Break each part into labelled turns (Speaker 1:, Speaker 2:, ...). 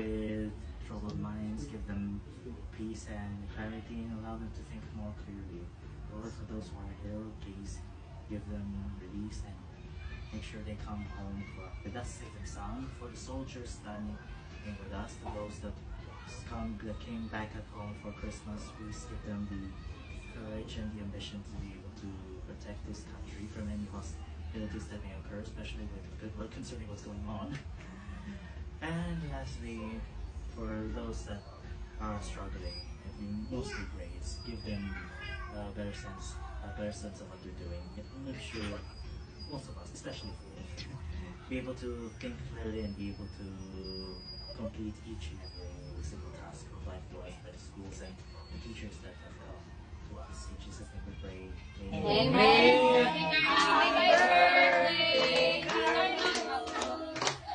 Speaker 1: With troubled minds, give them peace and clarity, and allow them to think more clearly. Lord, for those who are ill, please give them release and make sure they come home with us safe and sound. For the soldiers standing with us, to those that came back at home for Christmas, please give them the courage and the ambition to be able to protect this country from any hostilities that may occur, especially concerning what's going on. And lastly, for those that are struggling and being mostly grades, give them a better sense of what they're doing. Make sure most of us, especially for be able to think clearly and be able to complete each and every single task provided to us by the schools and the teachers that have helped to us. In Jesus' name we pray. Amen.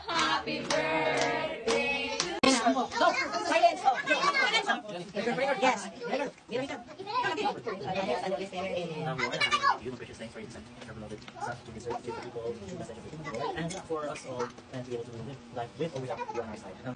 Speaker 2: Happy birthday.
Speaker 3: Go! Silence! Oh, yes.
Speaker 1: Thanks for your time, our beloved son, to deserve to give people the message of the kingdom of God, and for us all, and be able to live life with or without you on our side.